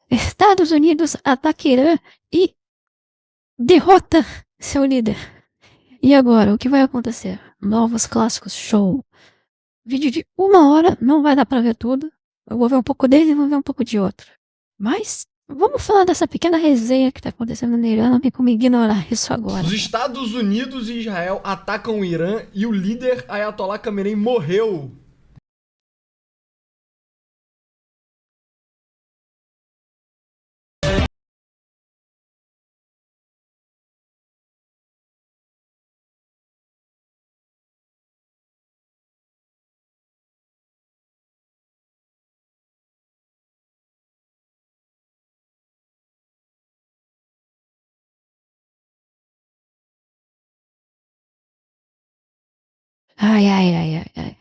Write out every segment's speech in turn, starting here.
Estados Unidos ataca Irã e derrota seu líder. E agora, o que vai acontecer? Novos clássicos show. Vídeo de 1 hora, não vai dar pra ver tudo. Eu vou ver um pouco dele e vou ver um pouco de outro. Mas, vamos falar dessa pequena resenha que tá acontecendo no Irã. Não tem como ignorar isso agora. Os Estados Unidos e Israel atacam o Irã e o líder Ayatollah Khamenei morreu. Ai, ai, ai, ai, ai.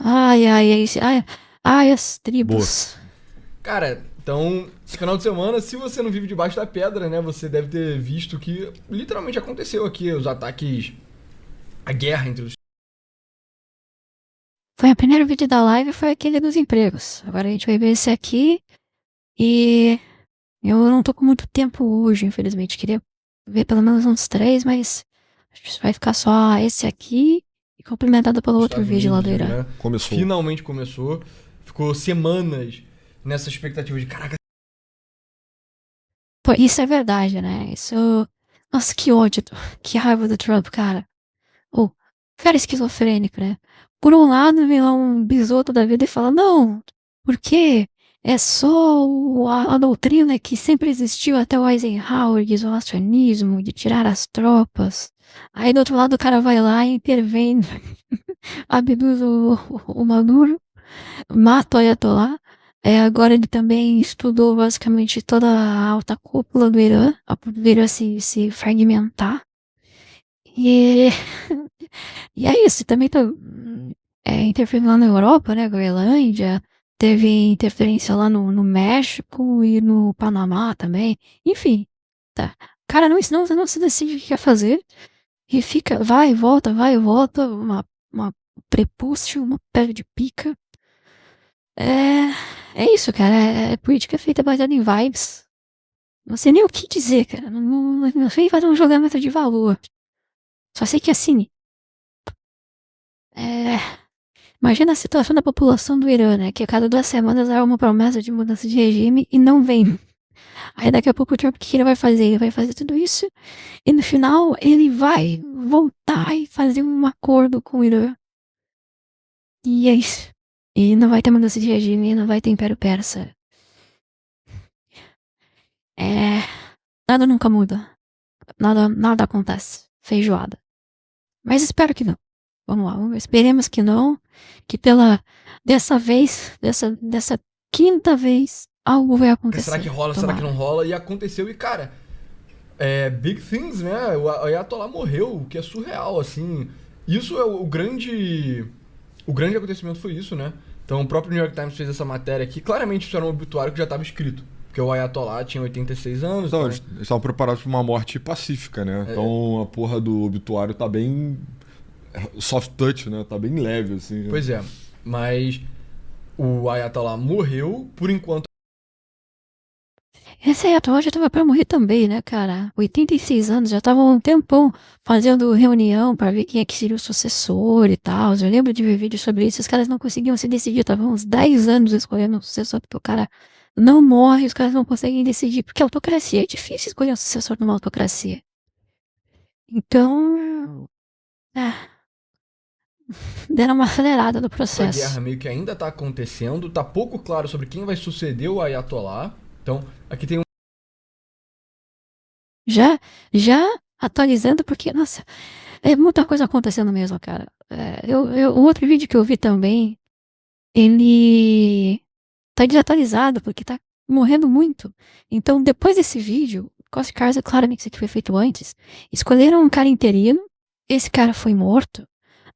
Ai, ai, ai, ai, ai, as Boa. tribos. Cara, então, esse final de semana, se você não vive debaixo da pedra, né, você deve ter visto que literalmente aconteceu aqui, os ataques, a guerra entre os... Foi o primeiro vídeo da live, foi aquele dos empregos. Agora a gente vai ver esse aqui. E eu não tô com muito tempo hoje, infelizmente. Queria ver pelo menos uns 3, mas acho que vai ficar só esse aqui e complementado pelo outro Estados vídeo lá Unidos do e o Irã. Irã. Começou. Finalmente começou. Ficou semanas nessa expectativa de, caraca, Pô, isso é verdade, né? Isso. Nossa, que ódio, que raiva do Trump, cara. Ô, cara esquizofrênico, né? Por um lado, vem lá um bisoto da vida e fala: não, porque é só a doutrina que sempre existiu até o Eisenhower, de isolacionismo, de tirar as tropas. Aí do outro lado o cara vai lá e intervém, abduz o Maduro, mata o Ayatollah. Agora ele também estudou basicamente toda a alta cúpula do Irã, a ponto do Irã se fragmentar. E E é isso, também tá interferindo lá na Europa, né, Groenlândia, teve interferência lá no México e no Panamá também, enfim, tá. O cara não se decide o que quer fazer e fica, vai e volta, uma prepúcio, uma pele de pica. É isso, cara, é política feita baseada em vibes. Não sei nem o que dizer, cara, não sei fazer um julgamento de valor. Só sei que assim, é, imagina a situação da população do Irã, né? Que a cada 2 semanas há uma promessa de mudança de regime e não vem. Aí daqui a pouco o Trump, o que ele vai fazer? Ele vai fazer tudo isso e no final ele vai voltar e fazer um acordo com o Irã. E é isso. E não vai ter mudança de regime, não vai ter Império Persa. Nada nunca muda. Nada acontece. Feijoada. Mas espero que não. Vamos lá, esperemos que não. Que dessa vez, dessa quinta vez, algo vai acontecer. será que rola, será que não rola? E aconteceu, e cara, big things, né? O Ayatollah morreu, o que é surreal, assim. Isso é o grande... O grande acontecimento foi isso, né? Então o próprio New York Times fez essa matéria aqui. Claramente isso era um obituário que já estava escrito. Porque o Ayatollah tinha 86 anos. Então, eles estavam preparados para uma morte pacífica, né? Então a porra do obituário tá bem soft touch, né? Tá bem leve, assim. Pois é, mas o Ayatollah morreu, por enquanto. Esse aí atual já tava pra morrer também, né, cara? 86 anos, já tava um tempão fazendo reunião pra ver quem é que seria o sucessor e tal. Eu lembro de ver vídeos sobre isso, os caras não conseguiam se decidir, estavam uns 10 anos escolhendo um sucessor, porque o cara não morre, os caras não conseguem decidir, porque a autocracia é difícil escolher um sucessor numa autocracia. Então, deram uma acelerada no A processo. guerra meio que ainda tá acontecendo, tá pouco claro sobre quem vai suceder o Ayatollah. Então, aqui tem um... Já atualizando, porque, nossa, é muita coisa acontecendo mesmo, cara. O outro vídeo que eu vi também, ele tá desatualizado, porque tá morrendo muito. Então, depois desse vídeo, Cost Cars, claramente isso aqui foi feito antes, escolheram um cara interino, esse cara foi morto,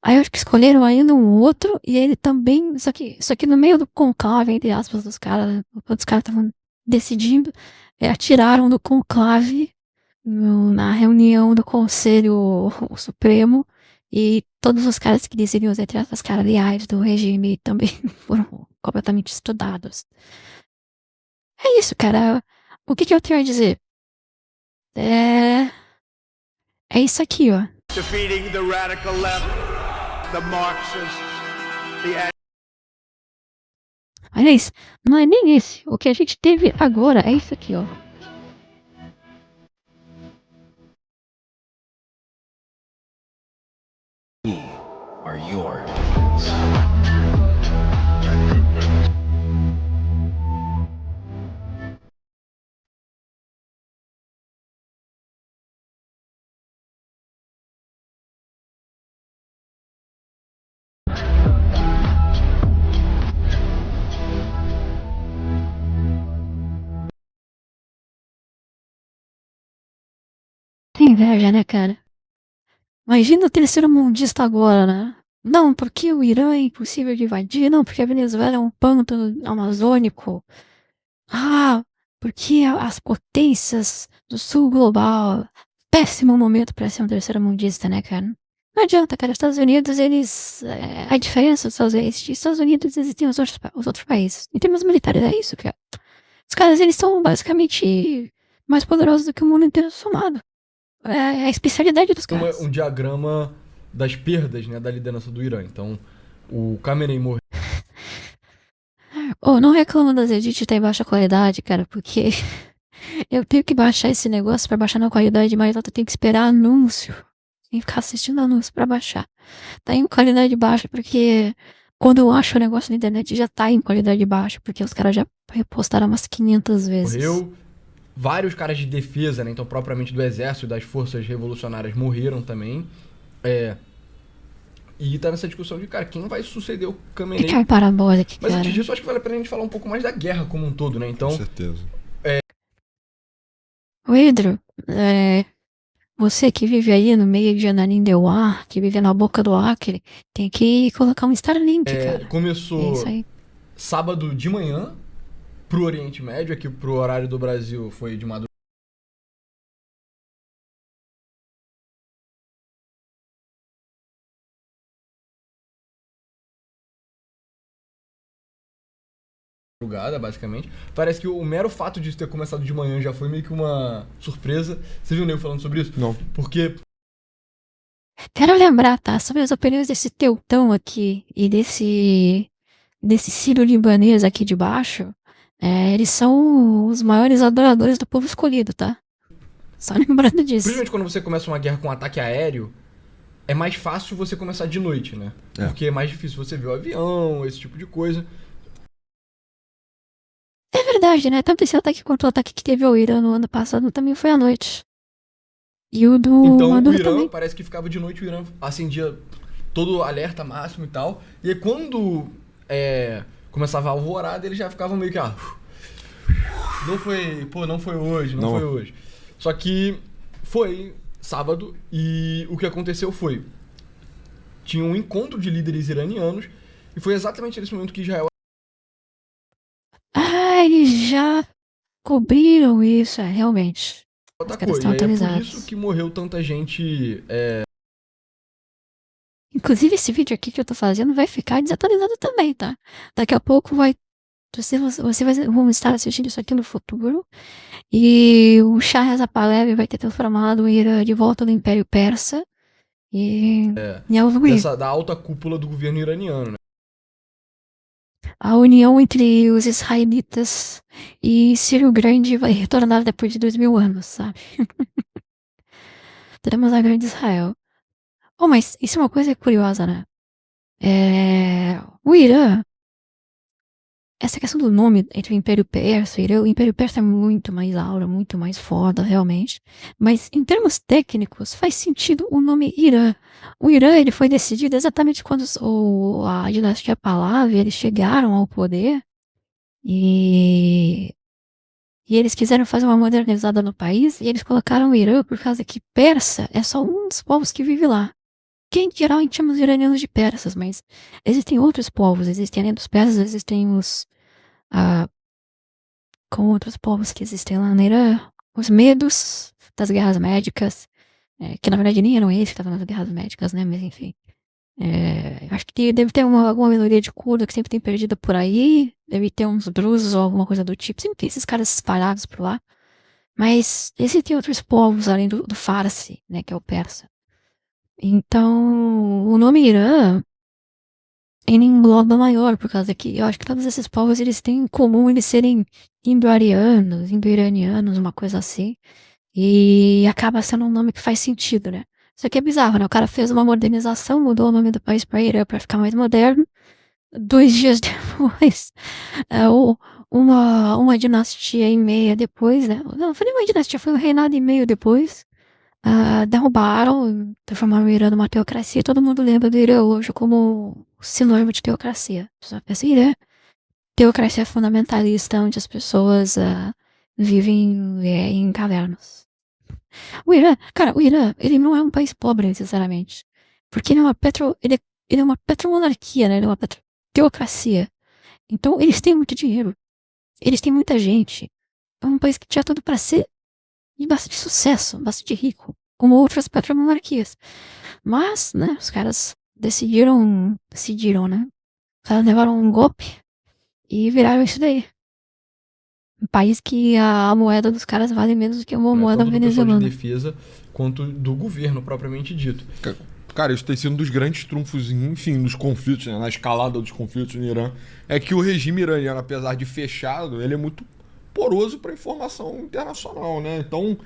aí eu acho que escolheram ainda um outro, e ele também, isso aqui no meio do conclave, entre aspas, dos caras, quando os caras estavam decidindo, atiraram do conclave na reunião do Conselho Supremo, e todos os caras que diziam os entre aspas cardeais do regime também foram completamente estudados. É isso, cara. O que eu tenho a dizer? É. É isso aqui, ó. Defeating the radical left, the Marxists, the Aliás, não é nem esse. O que a gente teve agora é isso aqui, ó. Are your Tem inveja, né, cara? Imagina o terceiro mundista agora, né? Não, porque o Irã é impossível de invadir. Não, porque a Venezuela é um pântano amazônico. Ah, porque as potências do sul global. Péssimo momento para ser um terceiro mundista, né, cara? Não adianta, cara. Os Estados Unidos, eles. A diferença dos Estados Unidos existem os outros países. Em termos militares, é isso, cara. Os caras, eles são basicamente mais poderosos do que o mundo inteiro somado. É a especialidade dos caras. Um diagrama das perdas, né, da liderança do Irã. Então, o Khamenei morreu. Oh, não reclama das edits estar em baixa qualidade, cara, porque eu tenho que baixar esse negócio pra baixar na qualidade mais alta, eu tenho que esperar anúncio. Tem que ficar assistindo anúncio pra baixar. Tá em qualidade baixa porque quando eu acho o negócio na internet já tá em qualidade baixa, porque os caras já repostaram umas 500 vezes. Morreu. Vários caras de defesa, né, então propriamente do exército e das forças revolucionárias morreram também. E tá nessa discussão de, cara, quem vai suceder o Khamenei? Que cara parabólica, Mas cara. antes disso, acho que vale a pena a gente falar um pouco mais da guerra como um todo, né? Então, Com certeza. Ô, Hidro, você que vive aí no meio de Ananindeua, que vive na boca do Acre, tem que colocar um Starlink, cara. É começou isso aí. sábado de manhã pro Oriente Médio, aqui pro horário do Brasil foi de madrugada. Basicamente. Parece que o mero fato de ter começado de manhã já foi meio que uma surpresa. Você viu o Nego falando sobre isso? Não. Porque Quero lembrar, tá? Sobre as opiniões desse teutão aqui e desse sírio-libanês aqui de baixo. Eles são os maiores adoradores do povo escolhido, tá? Só lembrando disso. principalmente quando você começa uma guerra com um ataque aéreo, é mais fácil você começar de noite, né? É. Porque é mais difícil você ver o avião, esse tipo de coisa. É verdade, né? Tanto esse ataque quanto o ataque que teve ao Irã no ano passado também foi à noite. E o do Então Maduro o Irã também. parece que ficava de noite, o Irã acendia todo alerta máximo e tal. E aí quando começava a alvorada, ele já ficava meio que não foi hoje, não foi hoje. Só que foi sábado e o que aconteceu foi, tinha um encontro de líderes iranianos e foi exatamente nesse momento que Israel Eles já cobriram isso, realmente. Os caras atacou. E estão aí é por atualizados. isso que morreu tanta gente. Inclusive, esse vídeo aqui que eu tô fazendo vai ficar desatualizado também, tá? Daqui a pouco vão estar assistindo isso aqui no futuro. E o Shah Reza Pahlavi vai ter transformado o Irã de volta no Império Persa. E Da alta cúpula do governo iraniano, né? a união entre os israelitas e Sírio Grande vai retornar depois de 2000 anos, sabe? Teremos a grande Israel. Oh, mas isso é uma coisa curiosa, né? O Irã, essa questão do nome entre o Império Persa e o Irã, o Império Persa é muito mais aura, muito mais foda, realmente. Mas em termos técnicos, faz sentido o nome Irã. O Irã, ele foi decidido exatamente quando a dinastia Pahlavi, eles chegaram ao poder e eles quiseram fazer uma modernizada no país e eles colocaram o Irã por causa que persa é só um dos povos que vive lá. Que em geral a gente chama os iranianos de persas, mas existem outros povos, existem além dos persas, existem com outros povos que existem lá no Irã, os medos das guerras médicas, que na verdade nem eram eles que estavam nas guerras médicas, né, mas enfim. Acho que deve ter alguma minoria de curda que sempre tem perdida por aí. Deve ter uns drusos ou alguma coisa do tipo. Sempre tem esses caras espalhados por lá. Mas existem outros povos além do Farsi, né, que é o persa. Então, o nome Irã ele engloba maior, por causa que eu acho que todos esses povos eles têm em comum eles serem indo-arianos, indo-iranianos, uma coisa assim. E acaba sendo um nome que faz sentido, né? Isso aqui é bizarro, né? O cara fez uma modernização, mudou o nome do país pra Irã pra ficar mais moderno. 2 dias depois, uma dinastia e meia depois, né? Não foi nem uma dinastia, foi um reinado e meio depois. Derrubaram, transformaram o Irã numa teocracia. Todo mundo lembra do Irã hoje como sinônimo de teocracia. Só pensa, Irã, teocracia fundamentalista, onde as pessoas vivem em cavernas. O Irã, cara, o Irã, ele não é um país pobre, necessariamente. Porque ele é uma petromonarquia, né? Ele é uma teocracia. Então, eles têm muito dinheiro. Eles têm muita gente. É um país que tinha tudo para ser de bastante sucesso, bastante rico, como outras petromonarquias. Mas, né, os caras decidiram, né? Os caras levaram um golpe e viraram isso daí. Um país que a moeda dos caras vale menos do que uma moeda Tanto do pessoal de venezuelana. defesa quanto do governo propriamente dito. Cara, isso tem sido um dos grandes trunfos, enfim, nos conflitos, né, na escalada dos conflitos no Irã, é que o regime iraniano, apesar de fechado, ele é muito poroso para informação internacional, né? Então,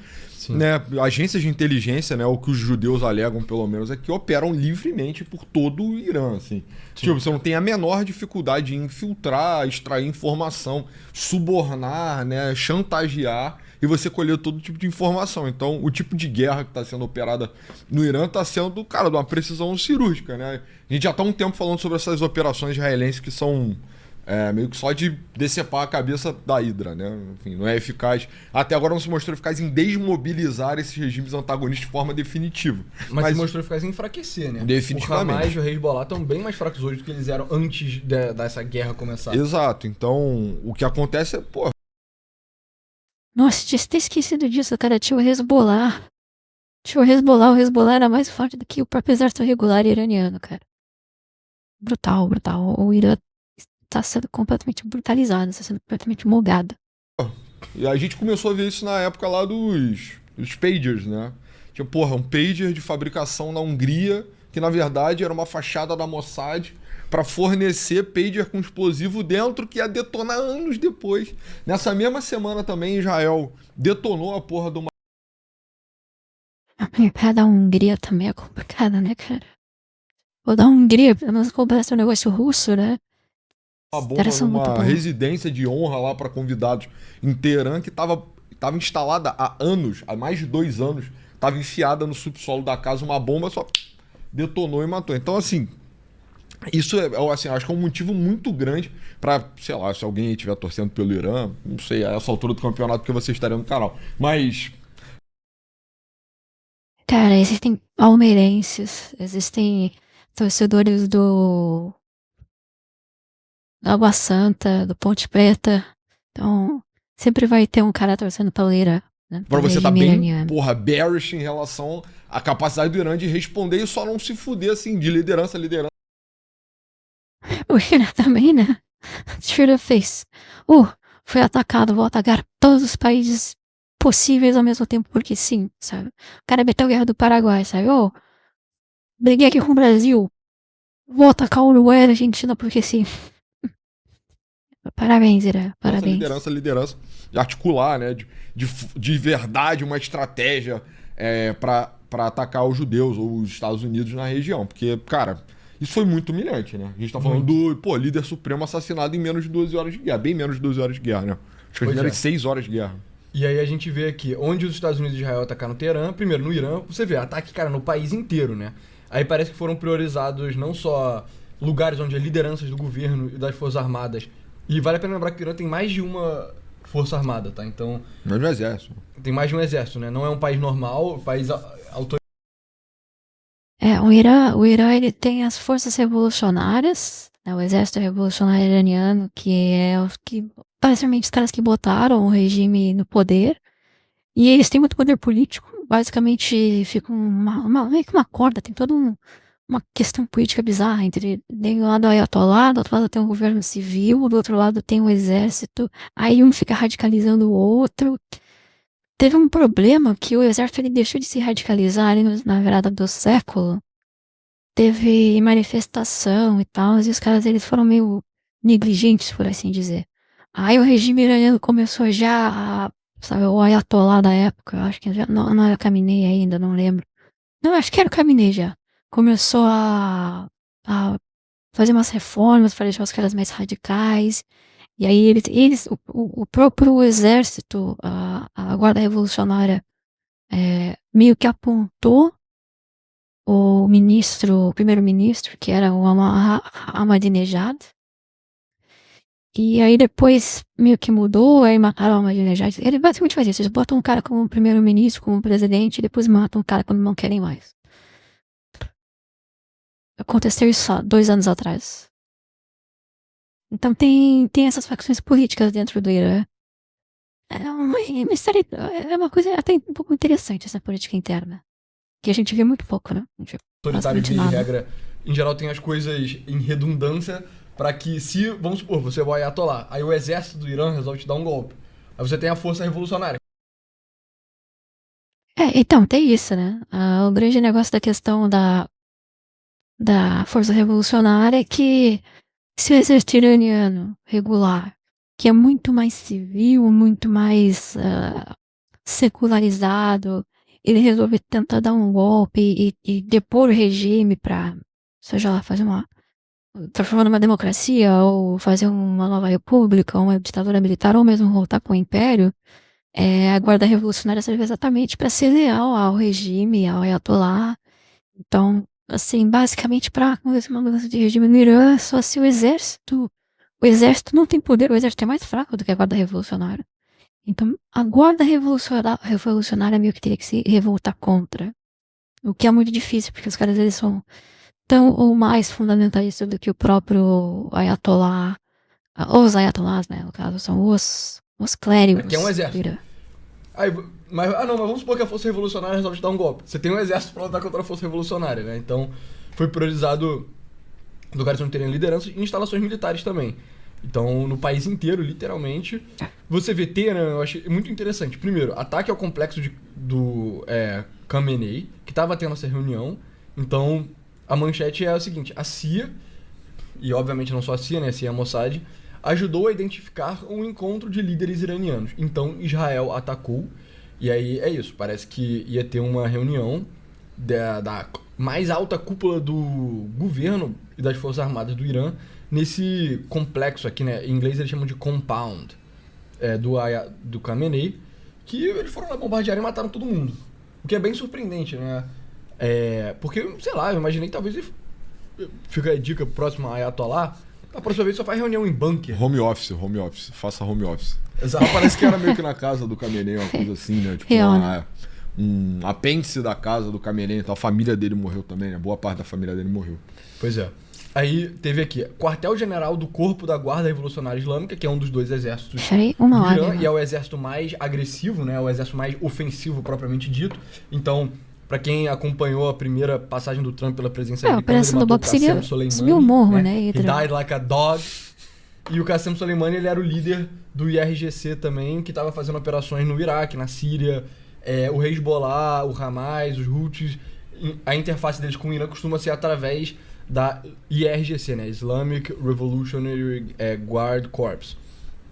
né, agências de inteligência, né, o que os judeus alegam, pelo menos, é que operam livremente por todo o Irã, assim. Tipo, você não tem a menor dificuldade em infiltrar, extrair informação, subornar, né, chantagear e você colher todo tipo de informação. Então, o tipo de guerra que está sendo operada no Irã está sendo, cara, de uma precisão cirúrgica, né? A gente já está há um tempo falando sobre essas operações israelenses que são meio que só de decepar a cabeça da Hidra, né? Enfim, não é eficaz. Até agora não se mostrou eficaz em desmobilizar esses regimes antagonistas de forma definitiva. Mas se mostrou eficaz em enfraquecer, né? Definitivamente. O Hamas e o Hezbollah estão bem mais fracos hoje do que eles eram antes dessa guerra começar. Exato. Então, o que acontece é, pô... Nossa, tinha até esquecido disso, cara. Tinha o Hezbollah. O Hezbollah era mais forte do que o próprio exército regular iraniano, cara. Brutal. O Irã tá sendo completamente brutalizado, tá sendo completamente mogado. E a gente começou a ver isso na época lá dos pagers, né? Tinha, porra, um pager de fabricação na Hungria, que na verdade era uma fachada da Mossad para fornecer pager com explosivo dentro que ia detonar anos depois. Nessa mesma semana também Israel detonou a porra do... A da Hungria também é complicada, né, cara? O da Hungria, pelo menos cobrasse um negócio russo, né? Uma bomba numa residência de honra lá para convidados em Teherã que estava instalada há anos, há mais de 2 anos, estava enfiada no subsolo da casa, uma bomba só detonou e matou. Então, assim, isso assim, acho que é um motivo muito grande para, sei lá, se alguém estiver torcendo pelo Irã, não sei, a essa altura do campeonato que você estaria no canal, mas... Cara, existem palmeirenses, existem torcedores do Água Santa, do Ponte Preta. Então, sempre vai ter um cara torcendo pelo Irã. Né? Pra você tá bem, porra, bearish em relação à capacidade do Irã de responder e só não se fuder, assim, de liderança a liderança. O Irã também, né? Tira fez. Foi atacado, vou atacar todos os países possíveis ao mesmo tempo, porque sim, sabe? O cara meteu a guerra do Paraguai, sabe? Briguei aqui com o Brasil. Vou atacar o Uruguai e a Argentina, porque sim. Parabéns, Ira. Parabéns. Liderança. De articular, né? De verdade, uma estratégia para atacar os judeus ou os Estados Unidos na região. Porque, cara, isso foi muito humilhante, né? A gente tá falando do, líder supremo assassinado em menos de 12 horas de guerra. Bem menos de 12 horas de guerra, né? Acho que menos de 6 horas de guerra. E aí a gente vê aqui, onde os Estados Unidos e Israel atacaram Teherã, primeiro no Irã, você vê, ataque, cara, no país inteiro, né? Aí parece que foram priorizados não só lugares onde as lideranças do governo e das forças armadas. E vale a pena lembrar que o Irã tem mais de uma força armada, tá? Então... Mais de um exército. Tem mais de um exército, né? Não é um país normal, um país autoritário. O Irã ele tem as forças revolucionárias, né? O exército revolucionário iraniano, que é basicamente os caras que botaram o regime no poder. E eles têm muito poder político. Basicamente fica meio que uma corda, tem todo uma questão política bizarra entre de um lado o Ayatollah, do outro lado tem um governo civil, do outro lado tem um exército, aí um fica radicalizando o outro. Teve um problema que o exército ele deixou de se radicalizar ali na virada do século. Teve manifestação e tal, e os caras eles foram meio negligentes, por assim dizer. Aí o regime iraniano começou já a, sabe, o Ayatollah da época, eu acho que já não era Khamenei ainda, não lembro. Não, acho que era o Khamenei já. Começou a fazer umas reformas para deixar os caras mais radicais. E aí o próprio exército, a guarda revolucionária, meio que apontou o primeiro-ministro, que era o Ahmadinejad. E aí depois meio que mudou, aí mataram o Ahmadinejad. Ele basicamente faz isso, eles botam um cara como primeiro-ministro, como presidente, e depois matam o cara quando não querem mais. Aconteceu isso há 2 anos atrás. Então tem essas facções políticas dentro do Irã. Uma história, é uma coisa até um pouco interessante, essa política interna. Que a gente vê muito pouco, né? A gente vê Autoritário, basicamente via de nada. regra, em geral tem as coisas em redundância pra que se, vamos supor, você é o Ayatollah, aí o exército do Irã resolve te dar um golpe. Aí você tem a força revolucionária. Então, tem isso, né? O grande negócio da questão da força revolucionária é que se o exército iraniano regular, que é muito mais civil, muito mais secularizado, ele resolve tentar dar um golpe e depor o regime pra, seja lá, transformar numa democracia, ou fazer uma nova república, ou uma ditadura militar, ou mesmo voltar com o império, a guarda revolucionária serve exatamente para ser leal ao regime, ao Ayatollah. Então, assim, basicamente, para acontecer uma mudança de regime no Irã, só se o exército não tem poder, o exército é mais fraco do que a guarda revolucionária. Então, a guarda revolucionária meio que teria que se revoltar contra. O que é muito difícil, porque os caras eles são tão ou mais fundamentalistas do que o próprio Ayatollah. Os Ayatollahs, né? No caso, são os clérigos Que é um do exército. Irã. Aí, mas vamos supor que a força revolucionária resolve te dar um golpe. Você tem um exército pra lutar contra a força revolucionária, né? Então, foi priorizado lugares onde teriam liderança e instalações militares também. Então, no país inteiro, literalmente, você vê Teherã, eu achei muito interessante. Primeiro, ataque ao complexo do Khamenei, que estava tendo essa reunião. Então, a manchete é a seguinte: a CIA, e obviamente não só a CIA, né, a CIA e a Mossad, ajudou a identificar um encontro de líderes iranianos. Então, Israel atacou, e aí é isso. Parece que ia ter uma reunião da mais alta cúpula do governo e das Forças Armadas do Irã nesse complexo aqui, né? Em inglês eles chamam de compound, do Khamenei, que eles foram lá bombardear e mataram todo mundo. O que é bem surpreendente, né? Porque, sei lá, eu imaginei que talvez fica a dica próxima a Ayatollah, a próxima vez só faz reunião em bunker. Home office, faça home office. Exato. Mas parece que era meio que na casa do Khamenei, uma coisa assim, né? Tipo, Real, né? um apêndice da casa do Khamenei, então a família dele morreu também, né? Boa parte da família dele morreu. Pois é. Aí teve aqui, quartel-general do Corpo da Guarda Revolucionária Islâmica, que é um dos 2 exércitos Achei do uma Irã, hora. e é o exército mais agressivo, né? O exército mais ofensivo propriamente dito. Então, pra quem acompanhou a primeira passagem do Trump pela presidência A americana, ele operação do matou o Bob seria Qasem Soleimani, subir o morro, né? He died like a dog. E o Qasem Soleimani, ele era o líder do IRGC também, que estava fazendo operações no Iraque, na Síria, o Hezbollah, o Hamas, os Houthis. A interface deles com o Irã costuma ser através da IRGC, né? Islamic Revolutionary Guard Corps.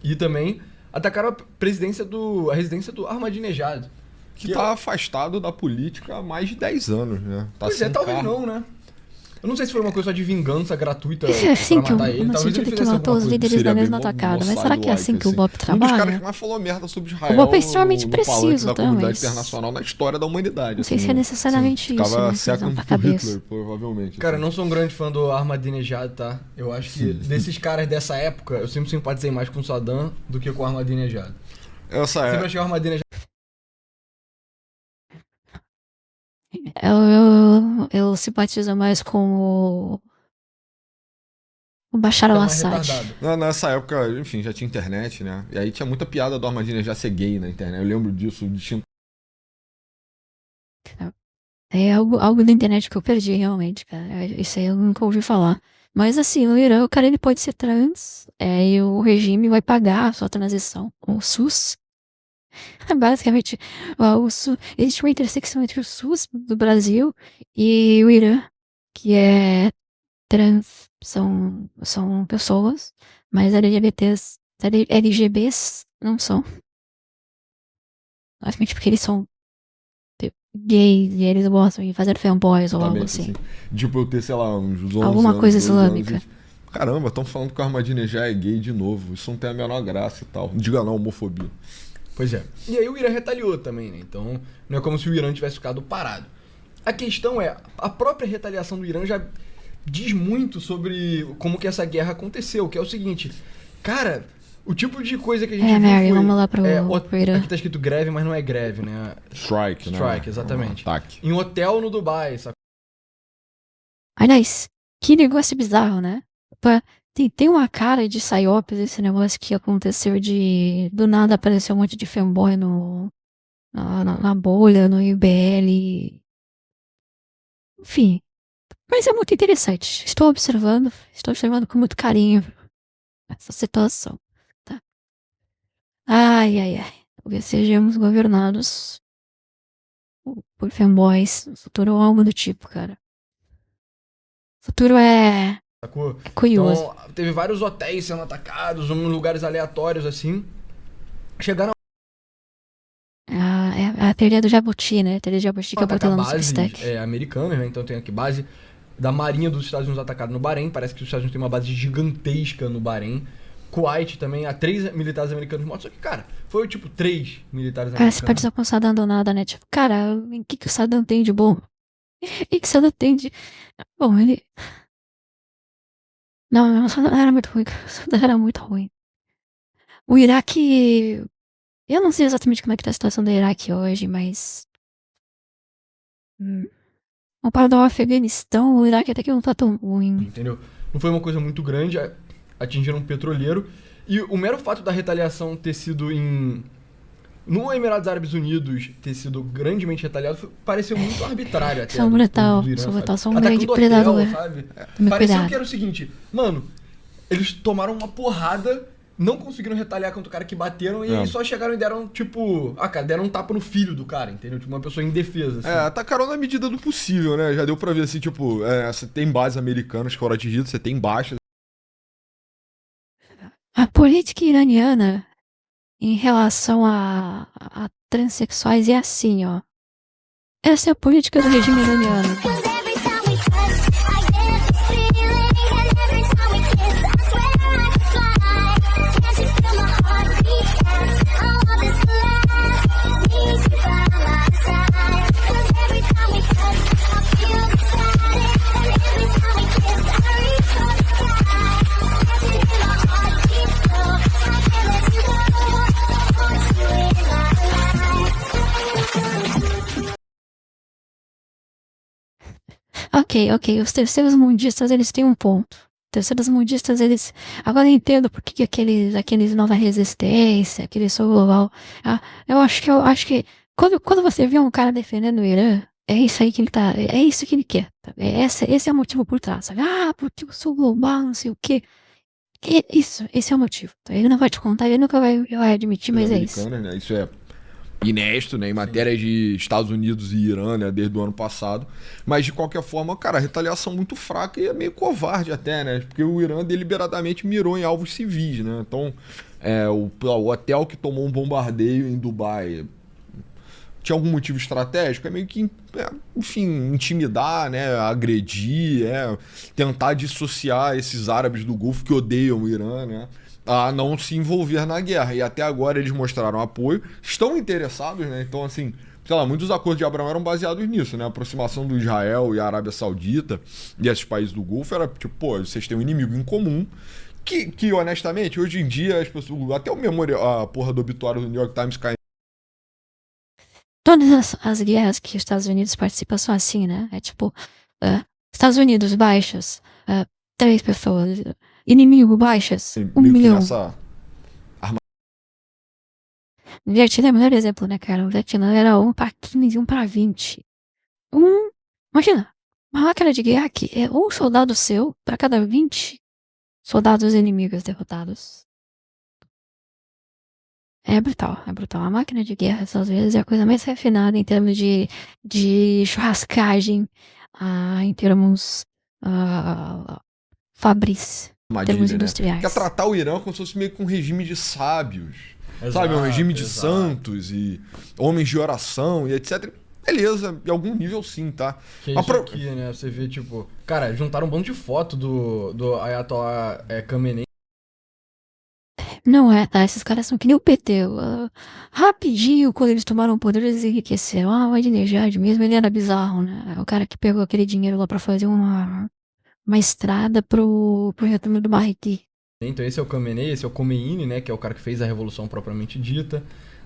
E também atacaram a residência do Ahmadinejad. Que tá afastado da política há mais de 10 anos, né? Tá Pois sem talvez cargo. não, né? Eu não sei se foi uma coisa só de vingança gratuita É assim que pra o matar ele. Talvez ele sentido que fizesse matou alguma os coisa. líderes Seria da bem mesma atacada. Mas será que é assim que o Mossad-like, Bob Um dos caras trabalha? que mais falou merda sobre Israel O Bob é extremamente no palanque preciso, da tá? comunidade Mas internacional na história da humanidade. não sei assim, se é necessariamente isso, ficava né? second Pra to cabeça. Hitler, provavelmente. Cara, eu assim. não sou um grande fã do Ahmadinejad, tá? Eu acho que desses caras dessa época, eu sempre simpatizei mais com o Saddam do que com o Ahmadinejad. Essa Sempre é... achei o Ahmadinejad Eu simpatizo mais com o Bashar mais al-Assad. retardado. Nessa época, enfim, já tinha internet, né? E aí tinha muita piada do Ahmadinejad ser gay na internet. Eu lembro disso, de É algo da internet que eu perdi, realmente, cara. Isso aí eu nunca ouvi falar. Mas assim, no Irã, o cara ele pode ser trans, e o regime vai pagar a sua transição. O SUS, basicamente, existe uma intersecção entre o SUS do Brasil e o Irã, que é trans, são pessoas, mas LGBs não são. Basicamente porque eles são gays e eles gostam de fazer fanboys ou algo Exatamente, assim. assim. Tipo, eu ter, sei lá, uns 11 Alguma anos, coisa 12 anos islâmica. Caramba, estão falando que o Ahmadinejad é gay de novo. Isso não tem a menor graça e tal. Diga não, homofobia. Pois é. E aí o Irã retaliou também, né? Então não é como se o Irã tivesse ficado parado. A questão é, a própria retaliação do Irã já diz muito sobre como que essa guerra aconteceu, que é o seguinte, cara, o tipo de coisa que a gente viu Mary, foi... vamos lá pro Irã. Aqui tá escrito greve, mas não é greve, né? Strike, né? Strike, exatamente. Um ataque. Em um hotel no Dubai, sacou? Aliás, que negócio bizarro, né? Tem uma cara de psyops esse negócio que aconteceu de... Do nada apareceu um monte de fanboy na bolha, no IBL. Enfim. Mas é muito interessante. Estou observando com muito carinho essa situação, tá? Ai, ai, ai. Talvez sejamos governados por fanboys no futuro ou algo do tipo, cara. O futuro é Sacou? curioso. Então, teve vários hotéis sendo atacados, em lugares aleatórios, assim. Chegaram É a teoria do Jabuti, né? A teoria do Jabuti que a eu botei lá no bases Substack. americanas, né? Então tem aqui base da Marinha dos Estados Unidos atacada no Bahrein. Parece que os Estados Unidos têm uma base gigantesca no Bahrein. Kuwait também, há 3 militares americanos mortos. Só que, cara, foi tipo 3 militares Cara, você americanos. pode com o Saddam do nada, né? Tipo, cara, o que o Saddam tem de bom? O que o Saddam tem de... Bom, ele... Não, o Saddam era muito ruim. O Saddam era muito ruim. O Iraque... Eu não sei exatamente como é que tá a situação do Iraque hoje, mas... Comparado ao Afeganistão, o Iraque até que não tá tão ruim. Entendeu? Não foi uma coisa muito grande, atingiram um petroleiro. E o mero fato da retaliação ter sido no Emirados Árabes Unidos, ter sido grandemente retaliado, pareceu muito arbitrário até. São brutal, são um grande predador. Sabe? Tome Pareceu cuidado. que era o seguinte, mano, eles tomaram uma porrada, não conseguiram retaliar contra o cara que bateram e só chegaram e deram, tipo, cara, deram um tapa no filho do cara, entendeu? Tipo, uma pessoa indefesa, assim. Atacaram na medida do possível, né? Já deu pra ver, assim, tipo, você tem bases americanas que foram atingidas, você tem baixas. A política iraniana em relação a transexuais é assim, ó. Essa é a política do regime iraniano. Ok, os terceiros mundistas, eles têm um ponto. Terceiros mundistas, eles... Agora eu entendo por que aqueles Nova Resistência, aquele Sul Global... Eu acho que quando você vê um cara defendendo o Irã, é isso aí que ele tá... É isso que ele quer. Tá? Esse é o motivo por trás, sabe? Porque o Sul Global, não sei o quê. Esse é o motivo. Tá? Ele não vai te contar, ele nunca vai admitir, mas é isso. Né? Isso é inédito, né? Em matéria de Estados Unidos e Irã, né? Desde o ano passado. Mas, de qualquer forma, cara, a retaliação muito fraca e é meio covarde até, né? Porque o Irã deliberadamente mirou em alvos civis, né? Então, o hotel que tomou um bombardeio em Dubai tinha algum motivo estratégico? É meio que, enfim, intimidar, né? Agredir, tentar dissociar esses árabes do Golfo que odeiam o Irã, né? A não se envolver na guerra. E até agora eles mostraram apoio, estão interessados, né? Então, assim, sei lá, muitos acordos de Abraão eram baseados nisso, né? A aproximação do Israel e a Arábia Saudita e esses países do Golfo era tipo, pô, vocês têm um inimigo em comum. Que honestamente, hoje em dia, as pessoas, até a porra do obituário do New York Times cai. Todas as guerras que os Estados Unidos participam são assim, né? É tipo, Estados Unidos, baixas, 3 pessoas. Inimigo, baixas, 1 milhão. Vietnã é o melhor exemplo, né, cara? O Vietnã era 1 para 15 e 1 para 20. Imagina, uma máquina de guerra que é um soldado seu para cada 20 soldados inimigos derrotados. É brutal, é brutal. A máquina de guerra, às vezes, é a coisa mais refinada em termos de churrascagem, em termos fabris, em termos Armadilha, né? Quer industriais. tratar o Irã como se fosse meio que um regime de sábios. Exato, Sabe? Um regime de exato. santos e homens de oração e etc. Beleza, em algum nível sim, tá? Que é Mas isso aqui, né? Você vê, tipo... Cara, juntaram um bando de foto do Ayatollah Khamenei. Não é, tá? Esses caras são que nem o PT. Rapidinho, quando eles tomaram o poder, eles enriqueceram. O Ahmadinejad mesmo, ele era bizarro, né? É o cara que pegou aquele dinheiro lá pra fazer uma estrada pro retorno do Mahdi. Então esse é o Khamenei, esse é o Khomeini, né? Que é o cara que fez a revolução propriamente dita.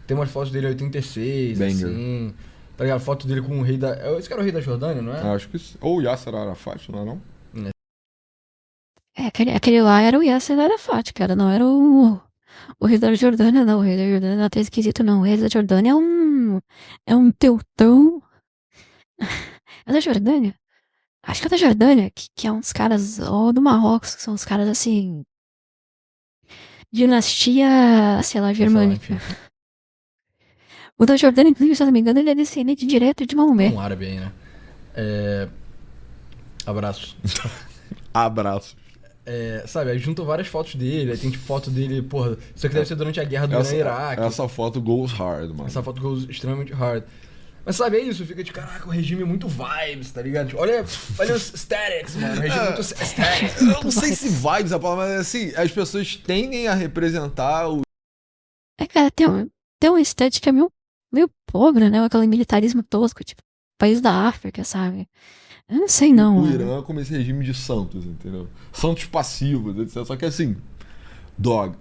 Tem umas fotos dele em 86, Banger. assim... Tá ligado? Foto dele com o rei da... Esse cara é o rei da Jordânia, não é? acho que sim. Ou Yasser Arafat, não é não? É, aquele lá era o Yasser Arafat, cara, não era o rei da Jordânia, não. O rei da Jordânia não é tão esquisito, não. O rei da Jordânia é um teutão. É da Jordânia? Acho que é da Jordânia, que é uns caras, ou do Marrocos, que são uns caras assim. Dinastia, sei lá, Sei lá, germânica. enfim. O da Jordânia, inclusive, se eu não me engano, ele é descendente direto de Maomé. Um árabe aí, né? Abraço. Abraço. Sabe, aí juntam várias fotos dele, aí tem tipo foto dele, porra, isso aqui deve ser durante a guerra do Irã e Iraque. Essa foto goes hard, mano. Essa foto goes extremamente hard. Mas sabe, é isso, fica de caraca, o regime é muito vibes, tá ligado? Tipo, olha os aesthetics, mano, o regime é muito aesthetics. Eu não sei se vibes a palavra, mas assim, as pessoas tendem a representar o É, cara, tem uma estética meio pobre, né? Aquele militarismo tosco, tipo, país da África, sabe? Eu não sei, não. o Irã como esse regime de santos, entendeu? Santos passivos, etc. Só que assim,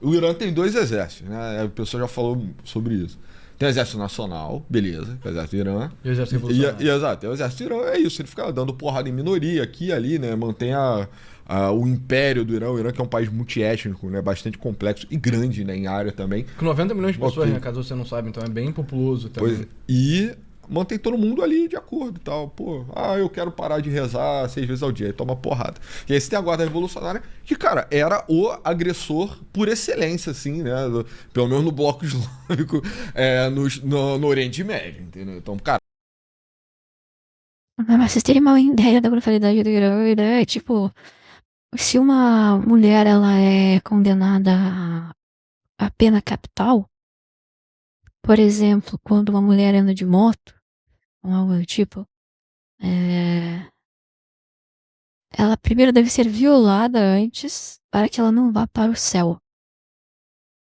o Irã tem dois exércitos, né? A pessoa já falou sobre isso. Tem o exército nacional, beleza, que é o exército do Irã. E o exército revolucionário. Exato, o exército do Irã é isso, ele fica dando porrada em minoria aqui e ali, né? Mantém o império do Irã. O Irã que é um país multiétnico, né? Bastante complexo e grande, né? Em área também. Com 90 milhões de pessoas, Ok. né, caso você não saiba, então é bem populoso também. Pois, e mantém todo mundo ali de acordo e tal. Pô, eu quero parar de rezar 6 vezes ao dia e toma porrada. E aí você tem a guarda revolucionária, que, cara, era o agressor por excelência, assim, né? Pelo menos no bloco islâmico, no Oriente Médio, entendeu? Então, cara. Mas vocês terem uma ideia da brutalidade do Irã, o Irã é tipo, se uma mulher ela é condenada a pena capital, por exemplo, quando uma mulher anda de moto, ou algo do tipo, ela primeiro deve ser violada antes para que ela não vá para o céu.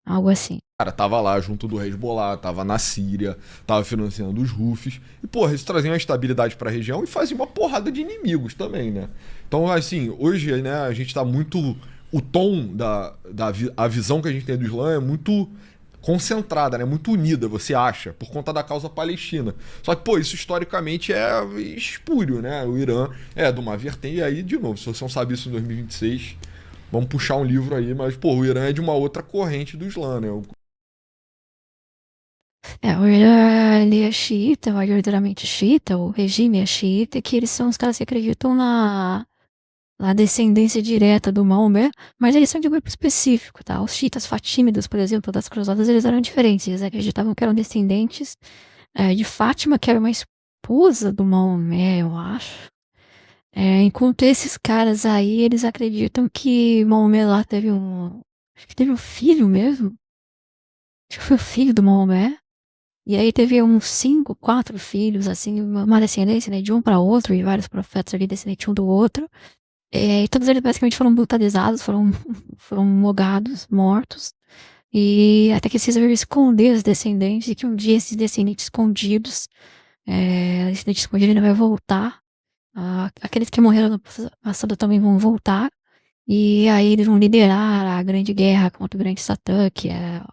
Algo assim. Cara, tava lá junto do Hezbollah, tava na Síria, tava financiando os Houthis. E, porra, isso trazia uma estabilidade pra região e fazia uma porrada de inimigos também, né? Então, assim, hoje, né, a gente tá muito... O tom a visão que a gente tem do Islã é muito concentrada, né? Muito unida, você acha, por conta da causa palestina. Só que, pô, isso historicamente é espúrio, né? O Irã é de uma vertente. E aí, de novo, se você não sabe isso em 2026... Vamos puxar um livro aí, mas, pô, o Irã é de uma outra corrente do Islã, né? O Irã ele é xiita, majoritariamente xiita, o regime é xiita, que eles são os caras que acreditam na descendência direta do Maomé, mas eles são de um grupo específico, tá? Os xiitas fatímidas, por exemplo, das cruzadas, eles eram diferentes. Eles acreditavam que eram descendentes de Fátima, que era uma esposa do Maomé, eu acho. Enquanto esses caras aí, eles acreditam que Maomé lá teve acho que teve um filho mesmo. Acho que foi o filho do Maomé. E aí teve uns 5, 4 filhos, assim, uma descendência, né, de um para outro, e vários profetas ali descendentes um do outro. E todos eles basicamente foram brutalizados, foram mogados, mortos. E até que eles resolveram esconder os descendentes, e que um dia esses descendentes escondidos, ainda vai voltar. Aqueles que morreram no passado também vão voltar. E aí eles vão liderar a grande guerra contra o grande Satã, que é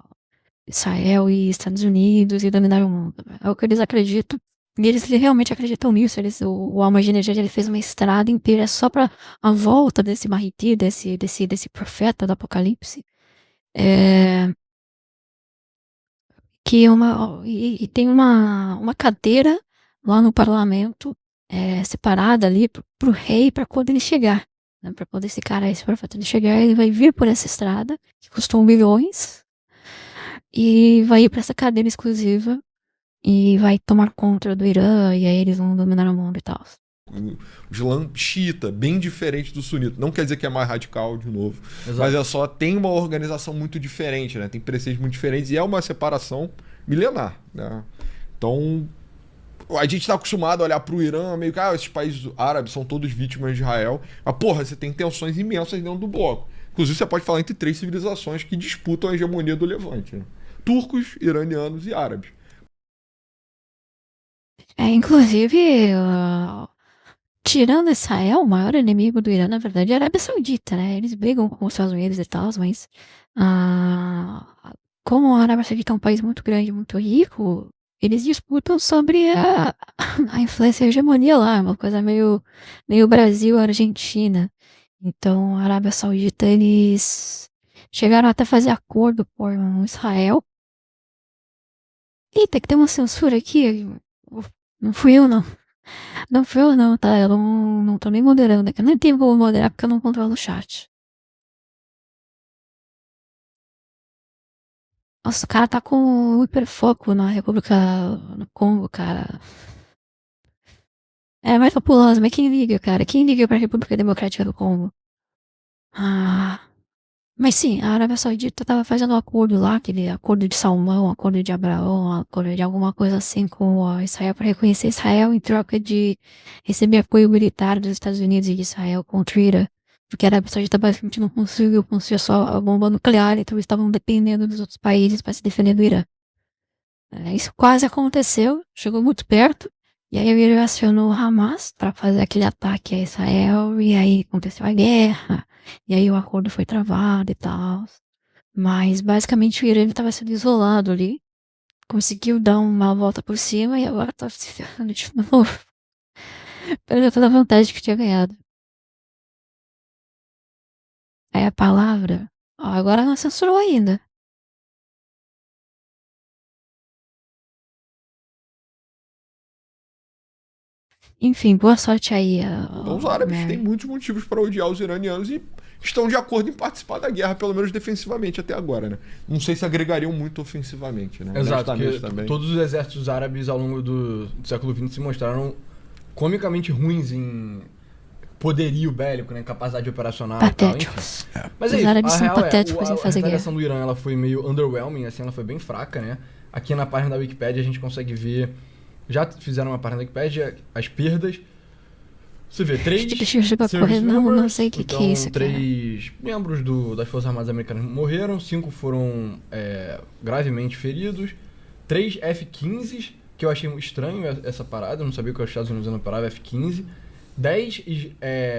Israel e Estados Unidos, e dominar o mundo. É o que eles acreditam. E eles realmente acreditam nisso. O Ahmadinejad ele fez uma estrada inteira só para a volta desse Mahdi, desse profeta do Apocalipse. Que tem uma cadeira lá no parlamento separada ali pro rei para quando ele chegar. Né? Para quando esse cara, esse profeta, ele chegar, ele vai vir por essa estrada, que custou milhões, e vai ir para essa cadeira exclusiva e vai tomar conta do Irã, e aí eles vão dominar o mundo e tal. O Islã xiita, bem diferente do sunita. Não quer dizer que é mais radical, de novo. Exato. Mas é só, tem uma organização muito diferente, né? Tem preceitos muito diferentes e é uma separação milenar, né? Então, a gente tá acostumado a olhar pro Irã, meio que, esses países árabes são todos vítimas de Israel. Mas, porra, você tem tensões imensas dentro do bloco. Inclusive, você pode falar entre 3 civilizações que disputam a hegemonia do Levante, né? Turcos, iranianos e árabes. Inclusive, tirando Israel, o maior inimigo do Irã, na verdade, é a Arábia Saudita, né? Eles brigam com os Estados Unidos e tal, mas como a Arábia Saudita é um país muito grande, muito rico, eles disputam sobre a influência e a hegemonia lá, uma coisa meio Brasil-Argentina. Então, a Arábia Saudita, eles chegaram até a fazer acordo com Israel. Eita, que tem uma censura aqui. Não fui eu, não. Não fui eu, não, tá? Eu não tô nem moderando aqui. Eu nem tenho como moderar porque eu não controlo o chat. Nossa, o cara tá com hiperfoco na República no Congo, cara. É mais populoso, mas quem liga, cara? Quem liga pra República Democrática do Congo? Mas sim, a Arábia Saudita tava fazendo um acordo lá, aquele acordo de Salmão, acordo de Abraão, acordo de alguma coisa assim com Israel para reconhecer Israel em troca de receber apoio militar dos Estados Unidos e de Israel contra o Irã. Porque a Arábia Saudita basicamente não conseguiu construir só a bomba nuclear, então eles estavam dependendo dos outros países para se defender do Irã. Isso quase aconteceu, chegou muito perto, e aí o Irã acionou o Hamas para fazer aquele ataque a Israel, e aí aconteceu a guerra. E aí o acordo foi travado e tal. Mas basicamente o Irã estava sendo isolado ali. Conseguiu dar uma volta por cima e agora tá se ferrando de novo. Perdeu toda a vantagem que tinha ganhado. Aí a palavra. Agora não censurou ainda. Enfim, boa sorte aí. Então, os árabes têm muitos motivos para odiar os iranianos e estão de acordo em participar da guerra, pelo menos defensivamente até agora, né? Não sei se agregariam muito ofensivamente, né? Exato, porque também. todos os exércitos árabes ao longo do século XX se mostraram comicamente ruins em poderio bélico, né? Capacidade operacional e tal, enfim. Patéticos. Mas Os é isso, árabes a são real patéticos em a fazer retaliação do Irã ela foi meio underwhelming, assim, ela foi bem fraca, né? Aqui na página da Wikipedia a gente consegue ver, já fizeram uma página da Wikipedia, as perdas. Você vê, 3 service members, não sei o que é isso, 3 membros das Forças Armadas Americanas morreram, 5 foram gravemente feridos, 3 F-15s, que eu achei estranho essa parada, eu não sabia que os Estados Unidos não parava F-15, 10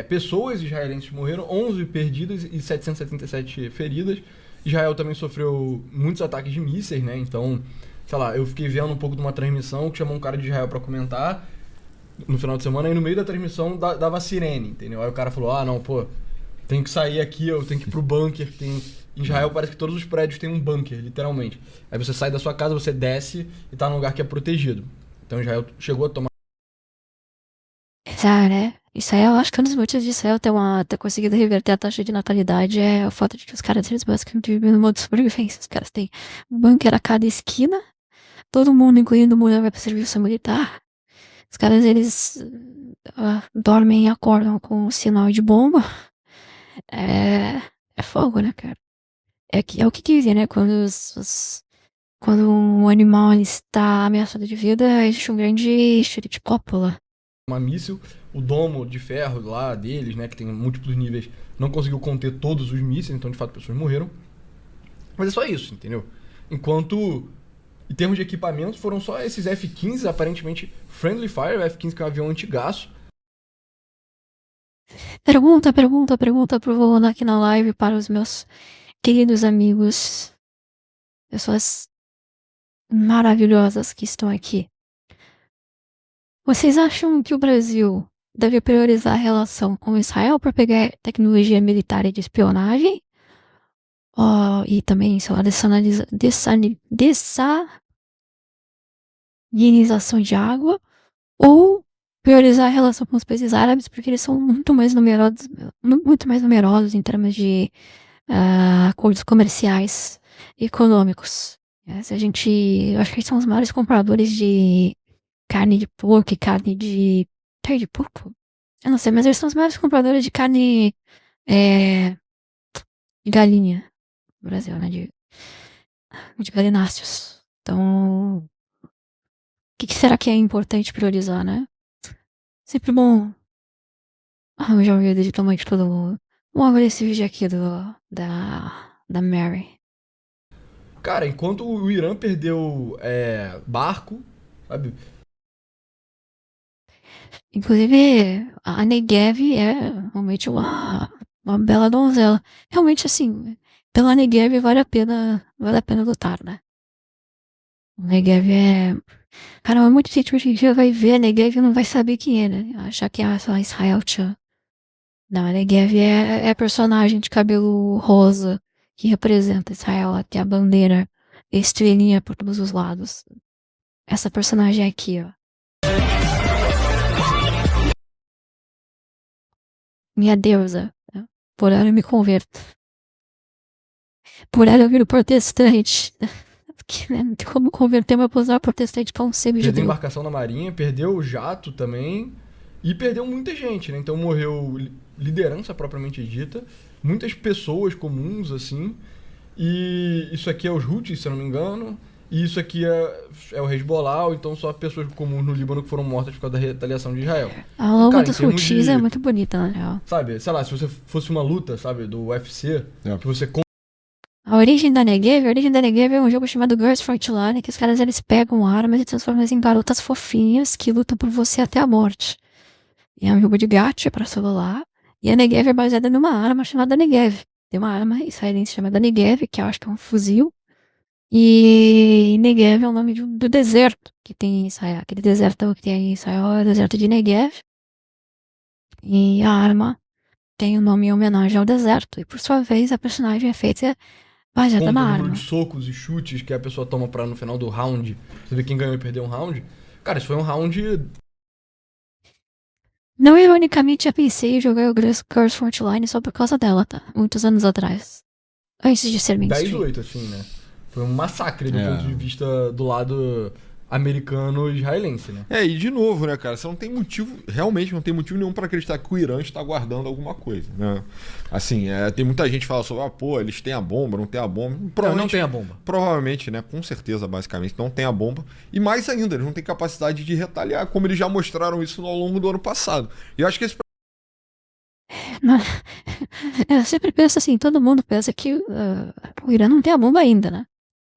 pessoas israelenses morreram, 11 perdidas e 777 feridas. Israel também sofreu muitos ataques de mísseis, né? Então, sei lá, eu fiquei vendo um pouco de uma transmissão que chamou um cara de Israel pra comentar no final de semana, e no meio da transmissão dava sirene, entendeu? Aí o cara falou, não, pô, tenho que sair aqui, eu tenho que ir pro bunker, em Israel parece que todos os prédios têm um bunker, literalmente. Aí você sai da sua casa, você desce e tá num lugar que é protegido. Então Israel chegou a tomar... né? Israel, acho que um dos motivos de Israel ter conseguido reverter a taxa de natalidade é o fato de que os caras, eles basicamente vivem no modo de sobrevivência. Os caras têm um bunker a cada esquina, todo mundo, incluindo mulher, vai pro serviço militar. Os caras, eles dormem e acordam com um sinal de bomba. É fogo, né, cara? É o que dizem, né? Quando um animal está ameaçado de vida, existe um grande cheiro de cópula. Uma míssil, o domo de ferro lá deles, né, que tem múltiplos níveis, não conseguiu conter todos os mísseis, então de fato pessoas morreram. Mas é só isso, entendeu? Enquanto, em termos de equipamentos, foram só esses F-15, aparentemente Friendly Fire, o F-15 que é um avião antigaço. Pergunta pro aqui na live para os meus queridos amigos, pessoas maravilhosas que estão aqui. Vocês acham que o Brasil deve priorizar a relação com Israel para pegar tecnologia militar e de espionagem? E também, sei lá, dessalinização de água? Ou priorizar a relação com os países árabes, porque eles são muito mais numerosos em termos de acordos comerciais e econômicos. Se a gente, eu acho que eles são os maiores compradores de carne de porco e carne de porco? Eu não sei, mas eles são os maiores compradores de carne de galinha no Brasil, né? De galináceos. Então, o que será que é importante priorizar, né? Sempre bom arranjar um vídeo de tamanho de todo mundo. Vamos ver esse vídeo aqui da Mary. Cara, enquanto o Irã perdeu barco, sabe? Inclusive, a Negev é realmente uma bela donzela. Realmente, assim, pela Negev vale a pena lutar, né? O Negev é... Cara, muita gente hoje em dia vai ver a Negev e não vai saber quem é, né? Achar que é só Israel Chan. Não, a Negev é a personagem de cabelo rosa que representa Israel, até a bandeira, estrelinha por todos os lados. Essa personagem aqui, ó. Minha deusa. Né? Por ela eu me converto. Por ela eu viro protestante. Porque, né, não tem como converter uma posição protestante pra um Perdeu a semi-judeu. embarcação na marinha, perdeu o jato também e perdeu muita gente, né? Então morreu liderança propriamente dita, muitas pessoas comuns, assim, e isso aqui é os Houthis, se eu não me engano, e isso aqui é o Hezbollah, então só pessoas comuns no Líbano que foram mortas por causa da retaliação de Israel. A lama Cara, em dos termos Houthis de- é muito bonita, na real. Sabe, sei lá, se você fosse uma luta, sabe, do UFC, É. que você A origem da Negev é um jogo chamado Girls Frontline, que os caras eles pegam armas e transformam em garotas fofinhas que lutam por você até a morte. E é um jogo de gacha pra celular. E a Negev é baseada numa arma chamada Negev. Tem uma arma israelense chamada Negev, que eu acho que é um fuzil. E Negev é o nome do deserto que tem em Israel. Aquele deserto que tem em Israel é o deserto de Negev. E a arma tem o nome em homenagem ao deserto. E por sua vez, a personagem é feita baseada conta o na número arma. de socos e chutes que a pessoa toma pra no final do round, você vê quem ganhou e perdeu um round. Cara, isso foi um round Não ironicamente, já pensei em jogar o Girls Frontline só por causa dela, tá? Muitos anos atrás. Antes de ser mainstream. 10-8, assim, né? Foi um massacre do É. ponto de vista do lado americano e israelense, né? E de novo, né, cara, você não tem motivo, realmente não tem motivo nenhum pra acreditar que o Irã está guardando alguma coisa, né? Assim, tem muita gente que fala sobre, pô, eles têm a bomba, não tem a bomba. Não tem a bomba. Provavelmente, né, com certeza, basicamente, não tem a bomba. E mais ainda, eles não têm capacidade de retaliar, como eles já mostraram isso ao longo do ano passado. E eu acho que esse Eu sempre penso assim, todo mundo pensa que o Irã não tem a bomba ainda, né?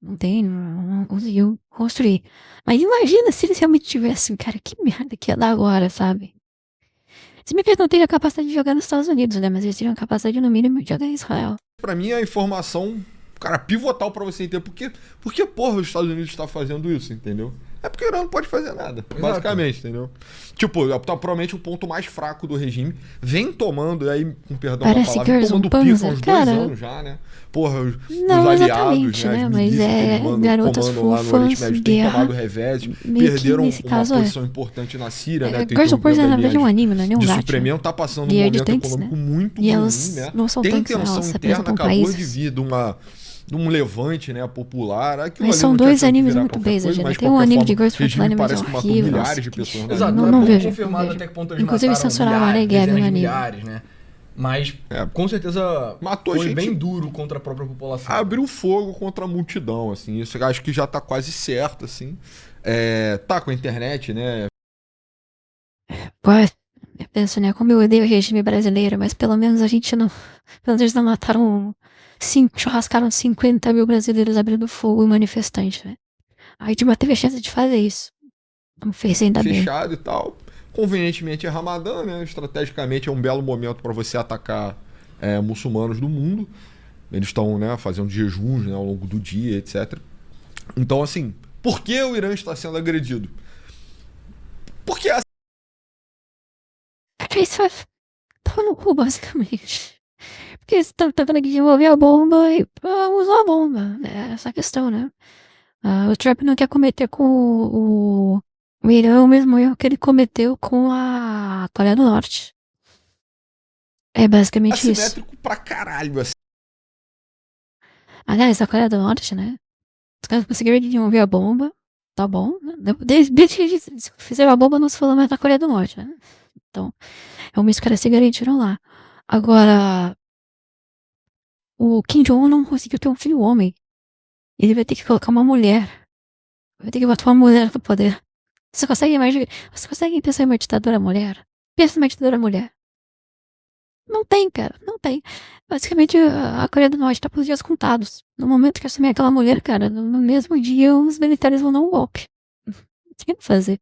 Não tem, não conseguiu construir. Mas imagina se eles realmente tivessem, cara, que merda que ia dar agora, sabe? Se me não teriam a capacidade de jogar nos Estados Unidos, né? Mas eles teriam a capacidade, no mínimo, de jogar em Israel. pra mim é a informação, cara, pivotal pra você entender por que porra os Estados Unidos está fazendo isso, entendeu? É porque o Irã não pode fazer nada, basicamente, entendeu? Tipo, provavelmente o ponto mais fraco do regime vem tomando, e aí, com perdão da Parece palavra, Girls tomando on pico há Panzer, uns 2 cara. anos já, né? Porra, os Não aliados, exatamente, né? né? As Mas milícias que eles mandam, garotas comandam lá no Oriente fofas, Médio têm guerra. tomado revés, Meio que perderam nesse uma caso posição importante na Síria, né? Tem Girls on Panzer, na interrompendo verdade, é um ali anime, não é nem um de gacha. suplemento, tá passando um E é de momento tanques, econômico né? muito E ruim, elas né? não são Tem tanques, tensão elas se interna, apresentam acabou de países. vir de um levante, né, popular. Aquilo Mas ali são não tinha dois chance de animes virar muito qualquer basic, coisa, né? mas de Tem um qualquer anime de forma, Girls o regime Frontline, mas parece é que matou horrível. milhares Nossa, de pessoas na Exato, Líbia. não não é vejo, confirmado não vejo. até que ponto eles Inclusive, mataram censuraram a milhares, Negev no dezenas de anime. milhares, né? Mas, com certeza, Matou foi gente- bem duro contra a própria população. Abriu fogo contra a multidão, assim. Isso eu acho que já tá quase certo, assim. Tá com a internet, né? Pô, eu penso, né? Como eu odeio o regime brasileiro, mas pelo menos a gente não. Pelo menos eles não mataram. Churrascaram 50 mil brasileiros abrindo fogo em manifestante, né? Aí tipo, teve a chance de fazer isso. Não fez ainda bem. Fechado e tal. Convenientemente é Ramadã, né? Estrategicamente é um belo momento para você atacar muçulmanos do mundo. Eles estão, né, fazendo jejuns, né, ao longo do dia, etc. Então, assim, por que o Irã está sendo agredido? Porque Isso tá no cu, basicamente. Porque eles estão tentando desenvolver a bomba e usar a bomba. É essa a questão, né? O Trump não quer cometer com O Irã é o mesmo erro que ele cometeu com a Coreia do Norte. É basicamente isso. Assimétrico pra caralho, assim. Aliás, a Coreia do Norte, né? Os caras conseguiram desenvolver a bomba. Tá bom, né? Desde que eles fizeram a bomba, não se falou mais da Coreia do Norte, né? Então, é um que se garantiram lá. Agora, o Kim Jong-un não conseguiu ter um filho homem. Ele vai ter que colocar uma mulher. Vai ter que botar uma mulher no poder. Você consegue imaginar? Você consegue pensar em uma ditadura mulher? Pensa numa ditadura mulher. Não tem, cara. Não tem. Basicamente, a Coreia do Norte tá pros dias contados. No momento que assumir aquela mulher, cara, no mesmo dia, os militares vão dar um golpe. Não tem o que fazer.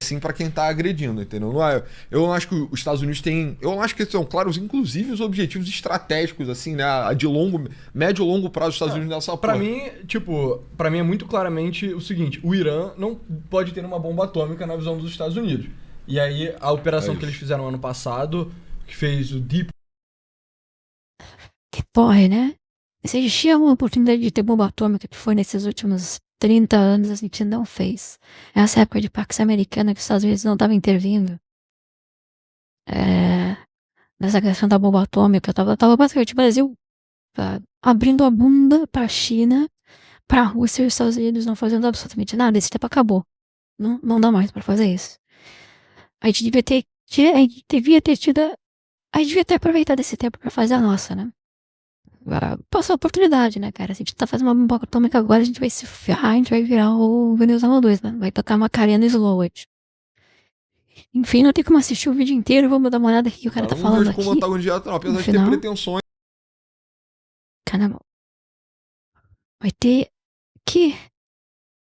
Assim, pra quem tá agredindo, entendeu? Não é, eu não acho que os Estados Unidos têm. Eu acho que são claros, inclusive, os objetivos estratégicos, assim, né? A de médio e longo prazo dos Estados Unidos nessa Pra porra. mim, tipo, pra mim é muito claramente o seguinte: o Irã não pode ter uma bomba atômica na visão dos Estados Unidos. E aí, a operação que eles fizeram ano passado, que fez o Deep. Que porra, né? Se existia uma oportunidade de ter bomba atômica que foi nesses últimos 30 anos, a gente não fez. Essa época de Pax Americana que os Estados Unidos não estavam intervindo. Nessa questão da bomba atômica, tava basicamente o Brasil abrindo a bunda pra China, pra Rússia e os Estados Unidos não fazendo absolutamente nada. Esse tempo acabou. Não dá mais pra fazer isso. A gente devia ter tido. A gente devia ter aproveitado esse tempo pra fazer a nossa, né? Passou a oportunidade, né, cara? Se a gente tá fazendo uma bomba atômica agora, a gente vai se ferrar, a gente vai virar o Venezuela 2, né? Vai tocar Macarena Slowet. Enfim, não tem como assistir o vídeo inteiro, vamos dar uma olhada aqui que o cara tá não falando vejo como aqui. antagonizar, não, apesar No de ter final. pretensões. Caramba. Vai ter que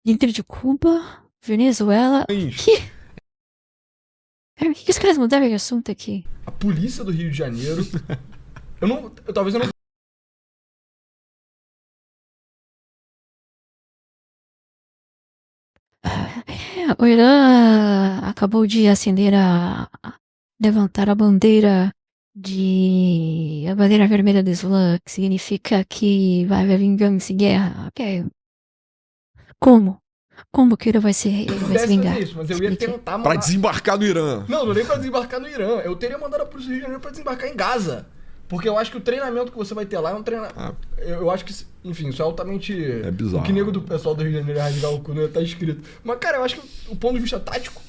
dentro de Cuba, Venezuela. O que os caras mudaram de assunto aqui? A polícia do Rio de Janeiro. Talvez eu não. O Irã acabou de levantar a bandeira vermelha do Islã, que significa que vai haver vingança e guerra. Ok. Como? Como que o Irã vai se vingar? Fazer isso, mas eu ia Explique. tentar mandar. Pra desembarcar no Irã. Não nem pra desembarcar no Irã. Eu teria mandado a polícia do Rio de Janeiro pra desembarcar em Gaza. Porque eu acho que o treinamento que você vai ter lá é um treinamento. Eu acho que, enfim, isso é altamente. É bizarro. O que nego do pessoal do Rio de Janeiro é rasgar o cu, não tá escrito. Mas, cara, eu acho que o ponto de vista tático,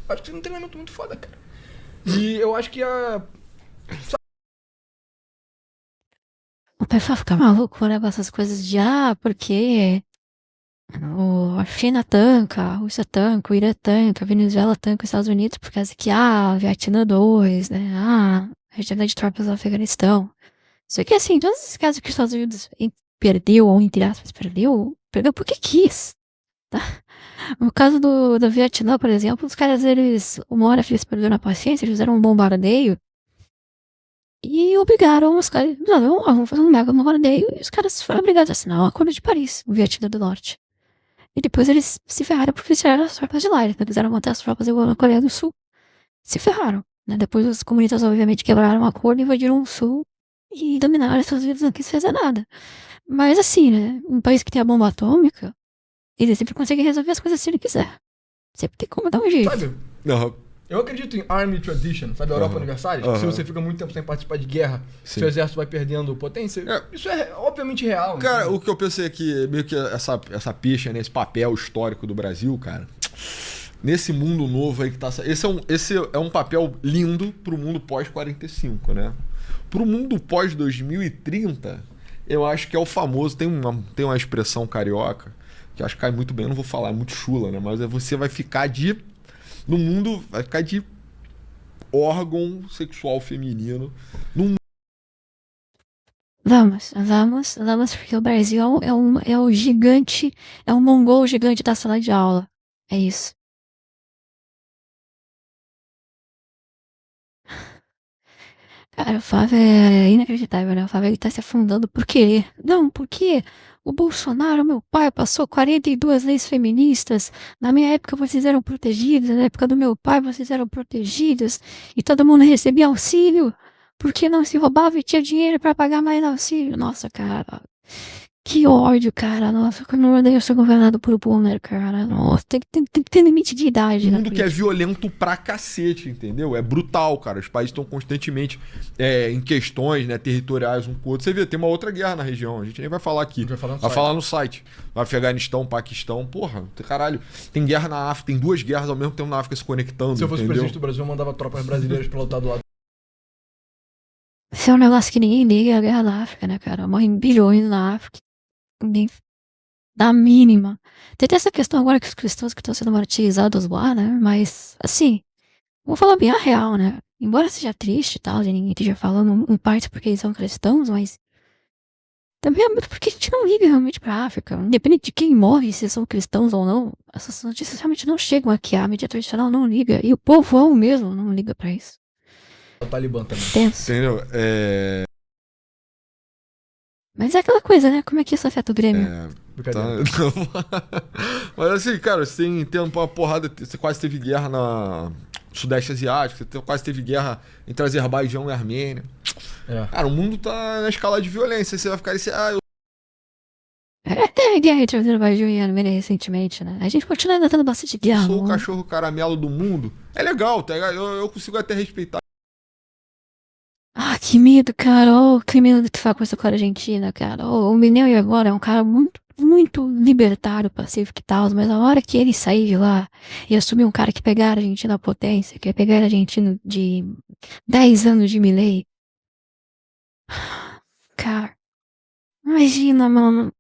eu acho que é um treinamento muito foda, cara. E eu acho que O pessoal fica maluco, né, com essas coisas de porque a China tanca, a Rússia tanca, o Irã tanca, a Venezuela tanca os Estados Unidos por causa que, Vietnã 2, né, retirada de tropas do Afeganistão. Só que, assim, todos esses casos que os Estados Unidos perdeu, ou entre aspas, perdeu porque quis, tá? No caso do Vietnã, por exemplo, os caras, uma hora eles perderam a paciência, eles fizeram um bombardeio e obrigaram os caras, não, vamos fazer um mega bombardeio, e os caras foram obrigados a assinar o Acordo de Paris, o Vietnã do Norte. E depois eles se ferraram porque tiraram as tropas de lá. Eles quiseram manter as tropas igual na Coreia do Sul. Se ferraram, né? Depois os comunistas, obviamente, quebraram o acordo, invadiram o Sul e dominaram os Estados Unidos, não quis fazer nada. Mas assim, né? Um país que tem a bomba atômica, ele sempre consegue resolver as coisas se ele quiser. Sempre tem como dar um jeito. sabe, eu acredito em Army Tradition, sabe? A Europa Universalis. Que se você fica muito tempo sem participar de guerra, seu exército vai perdendo potência. Isso é obviamente real. Cara, né? o que eu pensei aqui, meio que essa picha, né, esse papel histórico do Brasil, cara, nesse mundo novo aí que tá... Esse é um papel lindo pro mundo pós-45, né? Pro mundo pós-2030, eu acho que é o famoso... Tem uma expressão carioca, que eu acho que cai muito bem, eu não vou falar, é muito chula, né? Mas você vai ficar no mundo, vai ficar de órgão sexual feminino. Vamos, porque o Brasil é o gigante, é o mongol gigante da sala de aula. É isso. Cara, o Flávio é inacreditável, né? O Flávio ele tá se afundando por querer. Não, porque o Bolsonaro, meu pai, passou 42 leis feministas. Na minha época vocês eram protegidos, na época do meu pai vocês eram protegidos. E todo mundo recebia auxílio. Porque não se roubava e tinha dinheiro pra pagar mais auxílio. Nossa, cara. Que ódio, cara. Nossa, quando eu odeio ser governado por boomer, cara. Nossa, tem que ter limite de idade, Um né? mundo que é violento pra cacete, entendeu? É brutal, cara. Os países estão constantemente em questões, né, territoriais um com o outro. Você vê, tem uma outra guerra na região. A gente nem vai falar aqui. vai falar no Vai site. falar no site. Afeganistão, Paquistão. Porra, caralho. Tem guerra na África. Tem 2 guerras ao mesmo tempo na África se conectando, Se eu fosse entendeu? presidente do Brasil, eu mandava tropas brasileiras pra lutar do lado. Esse é um negócio que ninguém liga, é a guerra da África, né, cara? Morrem bilhões na África. Ninguém dá a mínima. Tem até essa questão agora que os cristãos que estão sendo martirizados lá, né? Mas, assim, vou falar bem a real, né? Embora seja triste e tal, de ninguém esteja falando em parte porque eles são cristãos, mas também é muito porque a gente não liga realmente pra África. Independente de quem morre, se são cristãos ou não, essas notícias realmente não chegam aqui. A mídia tradicional não liga. E o povão mesmo não liga pra isso. O Talibã também. Tenso. Entendeu? Mas é aquela coisa, né? Como é que isso afeta o Grêmio? Brincadeira. Mas assim, cara, você tem uma porrada. Você quase teve guerra na Sudeste Asiático, quase teve guerra entre Azerbaijão e Armênia. É. Cara, o mundo tá na escala de violência. Você vai ficar assim, eu Até a guerra entre Azerbaijão e Armênia recentemente, né? A gente continua ainda tendo bastante guerra. sou o não? cachorro caramelo do mundo. É legal, tá ligado? Eu consigo até respeitar. Ah, que medo, cara. Oh, que medo que faz com essa com a Argentina, cara. Oh, o Mineu agora é um cara muito, muito libertário, pacífico e tal, mas a hora que ele sair de lá e assumir um cara que pegar a Argentina à potência, que é pegar a Argentina de 10 anos de Milei. Cara, imagina, mano.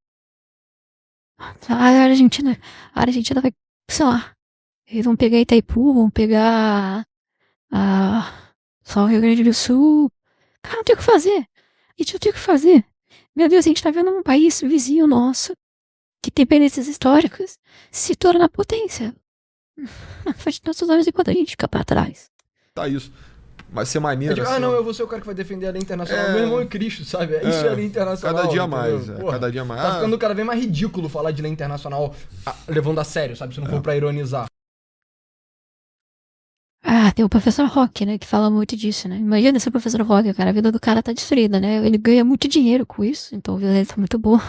A Argentina vai, sei lá, eles vão pegar Itaipu, vão pegar só o Rio Grande do Sul. Cara, não tem o que fazer. A gente não tem o que fazer. Meu Deus, a gente tá vendo um país vizinho nosso, que tem pendências históricas, se torna potência. Na frente dos nossos olhos enquanto a gente fica pra trás. Isso. Vai ser maneiro. Eu digo, assim, não, eu vou ser o cara que vai defender a lei internacional. É. Meu irmão é Cristo, sabe? Isso é lei internacional. Cada dia entendeu? mais. Porra, Cada dia mais. Tá ficando cada vez mais ridículo falar de lei internacional levando a sério, sabe? Se não for pra ironizar. Ah, tem o professor Rock, né, que fala muito disso, né? Imagina esse professor Rock, cara, a vida do cara tá destruída, né? Ele ganha muito dinheiro com isso, então a vida dele tá muito boa.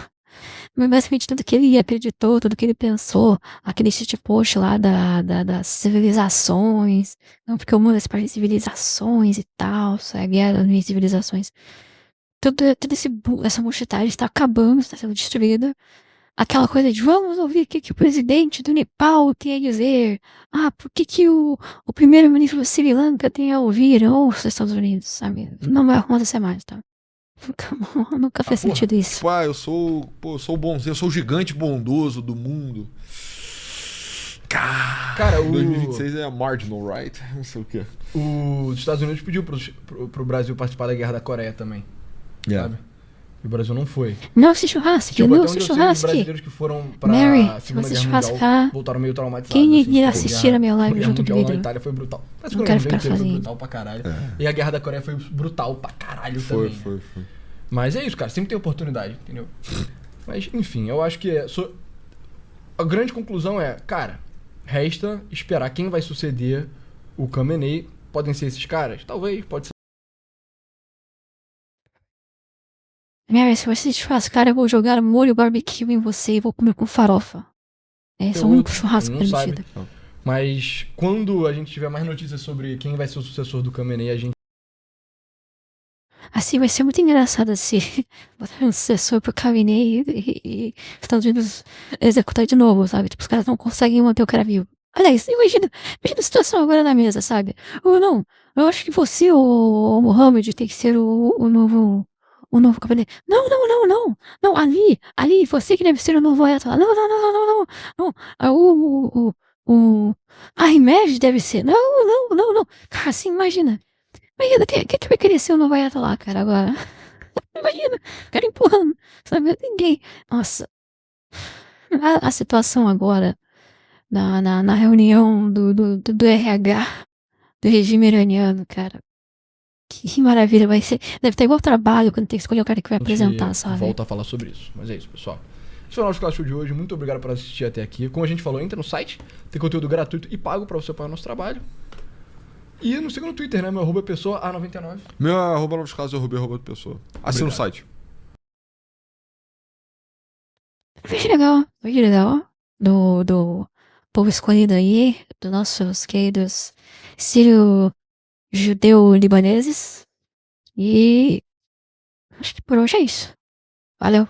Mas basicamente tudo que ele acreditou, tudo que ele pensou, aquele shitpost lá das civilizações, não, porque o mundo é separado de civilizações e tal, é a guerra das civilizações. Toda essa bullshitagem está acabando, está sendo destruída. Aquela coisa de vamos ouvir o que o presidente do Nepal tem a dizer. Ah, por que o primeiro-ministro do Sri Lanka tem a ouvir? Ou os Estados Unidos, sabe? Não vai acontecer mais, tá? Nunca fez porra. sentido isso. Tipo, eu sou bonzinho, eu sou o gigante bondoso do mundo. Cara, 2026 é marginal, right? Não sei o quê. Os Estados Unidos pediu pro Brasil participar da guerra da Coreia também, sabe? E o Brasil não foi. Não se churrasque, Tipo, não até se onde eu sei, os churrasque. brasileiros que foram pra Mary, se Segunda você Guerra churrascar, Mundial voltaram meio traumatizados. quem assim, iria porque assistir a minha live Guerra junto Mundial comigo? na Itália foi brutal. Mas Não o quero mundo ficar inteiro foi sozinho. brutal pra caralho. E a guerra da Coreia foi brutal pra caralho Foi. também. Né? Mas é isso, cara. Sempre tem oportunidade, entendeu? Mas, enfim, eu acho que a grande conclusão é, cara, resta esperar quem vai suceder o Khamenei. Podem ser esses caras? Talvez, pode ser. Mary, se você churrascar, eu vou jogar molho barbecue em você e vou comer com farofa. Esse é o único churrasco não sabe. permitido. Mas quando a gente tiver mais notícias sobre quem vai ser o sucessor do Khamenei, a gente Assim, vai ser muito engraçado se botar um sucessor pro Khamenei e Estados Unidos executar de novo, sabe? Tipo, os caras não conseguem manter o cara vivo. Aliás, imagina a situação agora na mesa, sabe? Ou não, eu acho que você, o Mohammed, tem que ser o novo Khamenei. Não, Ali, você que deve ser o novo Ayatollah. Não. O Ahmed deve ser. Não. Cara, assim, imagina, quem vai querer ser o novo Ayatollah, cara, agora? Imagina, o cara empurrando, sabe? Ninguém. Nossa. A situação agora, na reunião do RH, do regime iraniano, cara. Que maravilha, vai ser. Deve estar igual trabalho quando tem que escolher o cara que vai apresentar, sabe? volta a falar sobre isso. Mas é isso, pessoal. Esse foi o nosso Clash de hoje. Muito obrigado por assistir até aqui. Como a gente falou, entra no site, tem conteúdo gratuito e pago pra você apoiar o nosso trabalho. E nos siga no Twitter, né? Meu @ pessoa A99. Meu @ novos casos, eu roubei @ pessoa. Assina o Obrigado. site. Vídeo legal do povo escolhido aí, dos nossos queridos sírio judeu-libaneses. E acho que por hoje é isso. Valeu!